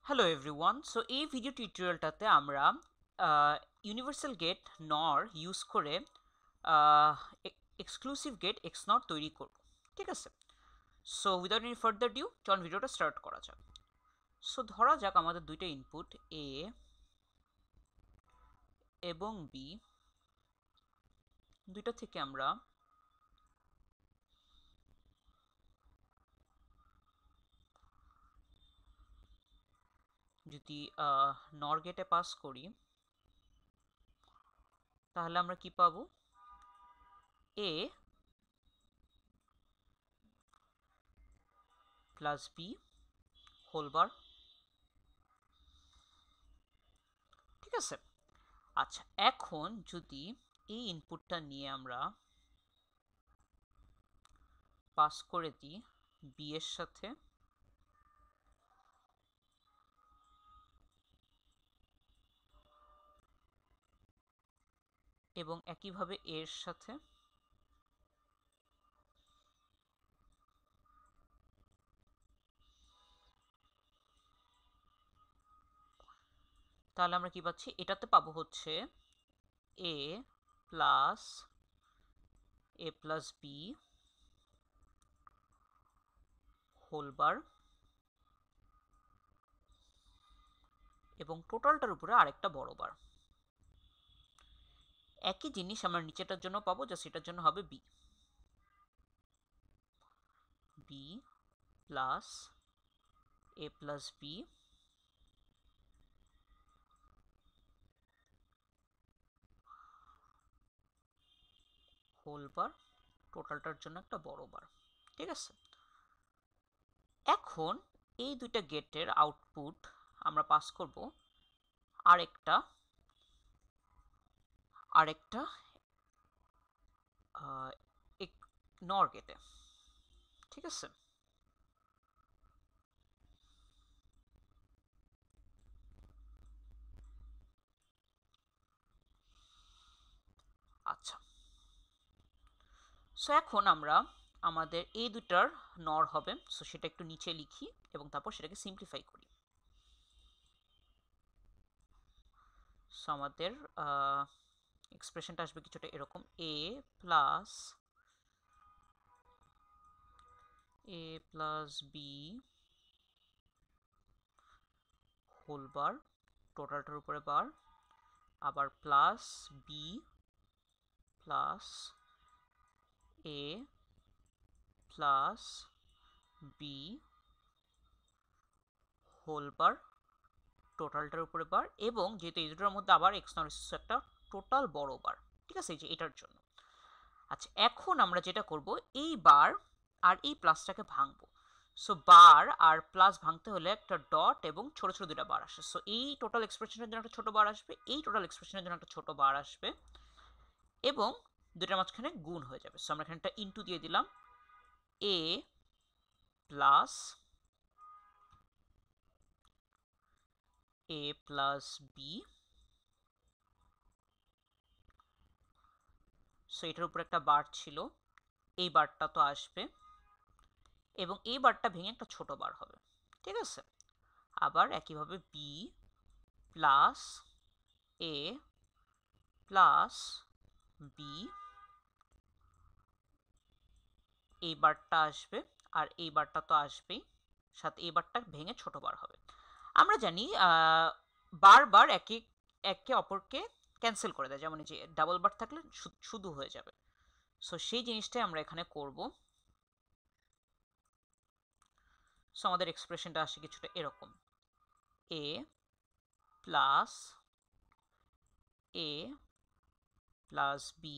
Hello everyone, so এই video টিউটোরিয়ালটাতে আমরা ইউনিভার্সাল গেট নর ইউজ করে এক্সক্লুসিভ গেট এক্স নর তৈরি করব। ঠিক আছে, so without any further due চল ভিডিওটা স্টার্ট করা যাক। সো ধরা যাক আমাদের দুইটা ইনপুট এ এবং বি, দুইটা থেকে আমরা যদি নর গেটে পাস করি তাহলে আমরা কি পাবো? এ প্লাস বি হোল বার। ঠিক আছে, আচ্ছা এখন যদি এই ইনপুটটা নিয়ে আমরা পাস করে দিই বি এর সাথে, এবং একইভাবে এর সাথে, তাহলে আমরা কি পাচ্ছি? এটাতে পাবো হচ্ছে এ প্লাস বি হোল বার, এবং টোটালটার উপরে আরেকটা বড় বার। একই জিনিস আমরা নিচেটার জন্য পাবো, যা সেটার জন্য হবে B plus B whole bar, টোটালটার জন্য একটা বড় বার। ঠিক আছে, এখন এই দুইটা গেটের আউটপুট আমরা পাস করব আরেকটা আরেকটা নর গেটে। ঠিক আছে, আচ্ছা সো এখন আমরা আমাদের এই দুটার নর হবে, সো সেটা একটু নিচে লিখি এবং তারপর সেটাকে সিম্পলিফাই করি। সো আমাদের এক্সপ্রেশনটা আসবে কিছুটা এরকম: A plus B whole bar, টোটালটার উপরে বার, আবার প্লাস বি প্লাস এ প্লাস বি হোল বার, টোটালটার উপরে বার, এবং যেহেতু এই দুটোর মধ্যে আবার এক্স নর একটা টোটাল বড় বার। ঠিক আছে, এই যে এটার জন্য। আচ্ছা এখন আমরা যেটা করব, এই বার আর এই প্লাসটাকে ভাঙবো। সো বার আর প্লাস ভাঙতে হলে একটা ডট এবং ছোট ছোট দুটা বার আসে। সো এই টোটাল এক্সপ্রেশনের জন্য একটা ছোট বার আসবে, এই টোটাল এক্সপ্রেশনের জন্য একটা ছোট বার আসবে, এবং দুটার মাঝখানে গুণ হয়ে যাবে। সো আমরা এখানে একটা ইনটু দিয়ে দিলাম, এ প্লাস বি। সো এটার উপর একটা বার ছিল, এই বারটা তো আসবে, এবং এই বারটা ভেঙে একটা ছোট বার হবে। ঠিক আছে, আবার একইভাবে বি প্লাস এ প্লাস বি, এই বারটা আসবে, আর এই বারটা তো আসবেই, সাথে এই বারটা ভেঙে ছোট বার হবে। আমরা জানি বার একে একে অপরকে ক্যান্সেল করে দেয়, যেমন এই যে ডাবল বার থাকলে শুধু হয়ে যাবে। সো সেই জিনিসটাই আমরা এখানে করব। সো আমাদের এক্সপ্রেশনটা আসে কিছুটা এরকম: A plus B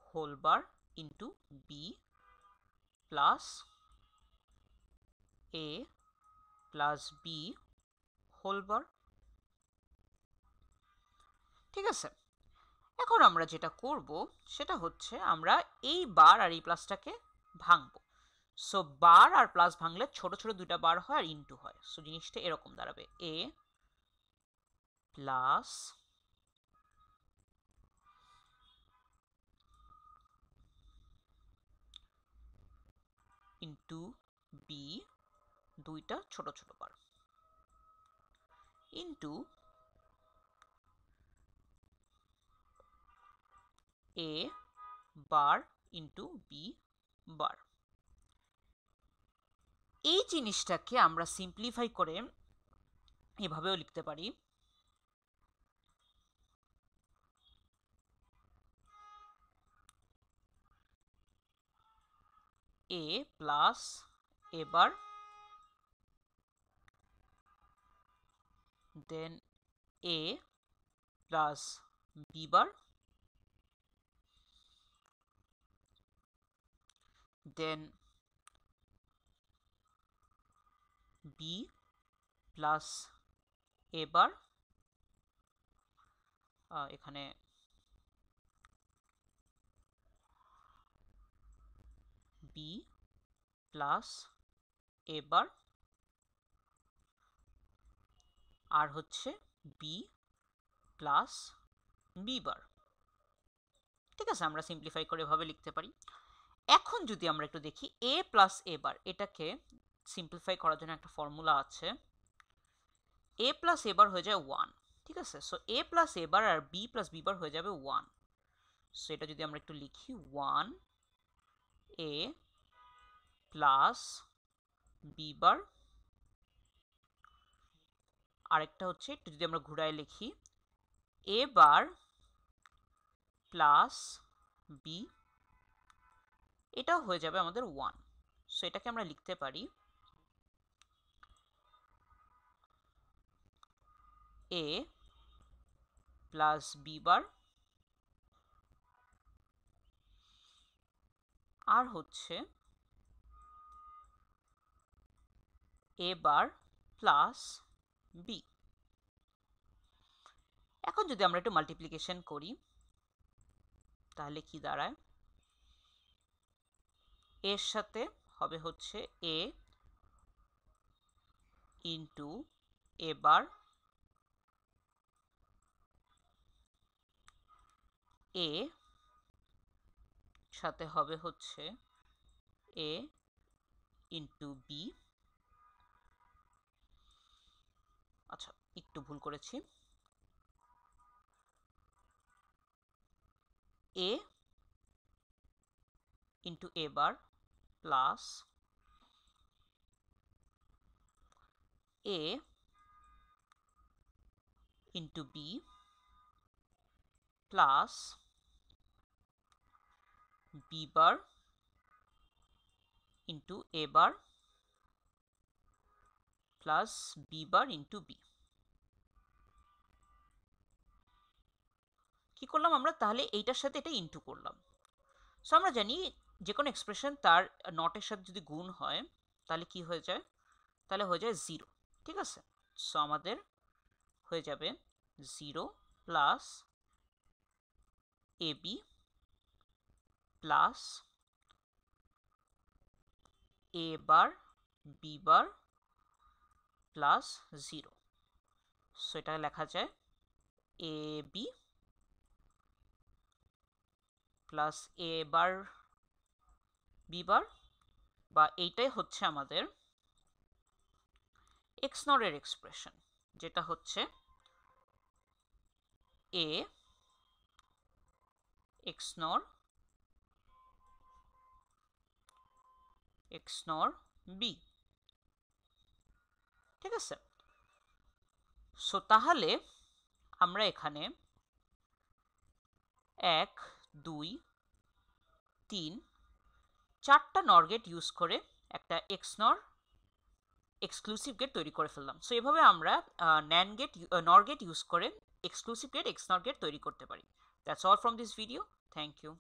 whole bar into B plus B whole bar. ঠিক আছে, এখন আমরা যেটা করব সেটা হচ্ছে আমরা এই বার আর এই প্লাসটাকে ভাঙবো। সো বার আর প্লাস ভাঙলে ছোট ছোট দুইটা বার হয় আর ইনটু হয়। সো জিনিসটা এরকম দাঁড়াবে: এ প্লাস ইন্টু বি, দুইটা ছোট ছোট বার, into A bar into B বার। এই জিনিসটাকে আমরা সিম্পলিফাই করে এভাবেও লিখতে পারি, এ plus A bar then A plus B bar then B plus A বার, এখানে বি প্লাস এ বার আর হচ্ছে বি প্লাস বি বার। ঠিক আছে, আমরা সিম্পলিফাই করে এভাবে লিখতে পারি। এখন যদি আমরা একটু দেখি এ প্লাস এ বার, এটাকে সিম্পলিফাই করার জন্য একটা ফর্মুলা আছে, এ প্লাস এ বার হয়ে যায় 1। ঠিক আছে, so A plus A bar R B plus B বার হয়ে যাবে 1। সো এটা যদি আমরা একটু লিখি 1 এ প্লাস বি বার, আরেকটা হচ্ছে একটু যদি আমরা ঘুরায় লিখি এ বার প্লাস বি, এটাও হয়ে যাবে আমাদের 1। সো এটাকে আমরা লিখতে পারি এ প্লাস বি বার আর হচ্ছে এ বার প্লাস বি। এখন যদি আমরা একটু মাল্টিপ্লিকেশন করি তাহলে কি দাঁড়ায়, এর সাথে হবে হচ্ছে এ ইন্টু এ বার এ সাথে হবে হচ্ছে এ ইন্টু বি, আচ্ছা একটু ভুল করেছি, A into A bar plus A into B plus B bar into A bar plus B bar into B. কি করলাম আমরা, তাহলে এইটার সাথে এটা ইন্টু করলাম। সো আমরা জানি যে কোনো এক্সপ্রেশন তার নটের সাথে যদি গুণ হয় তাহলে কি হয়ে যায়, তাহলে হয়ে যায় 0। ঠিক আছে, সো আমাদের হয়ে যাবে 0 plus A B plus A bar B bar plus 0। So এটা লেখা যায় A B plus A bar B bar, বা এইটাই হচ্ছে আমাদের এক্স নরের এক্সপ্রেশন, যেটা হচ্ছে এ এক্স নর বি। ঠিক আছে, সো তাহলে আমরা এখানে 1 2 3 4টা নর গেট ইউজ করে একটা এক্স নর এক্সক্লুসিভ গেট তৈরি করে ফেললাম। সো এভাবে আমরা NAND gate NOR gate use করে exclusive gate XNOR gate তৈরি করতে পারি। That's all from this video, thank you.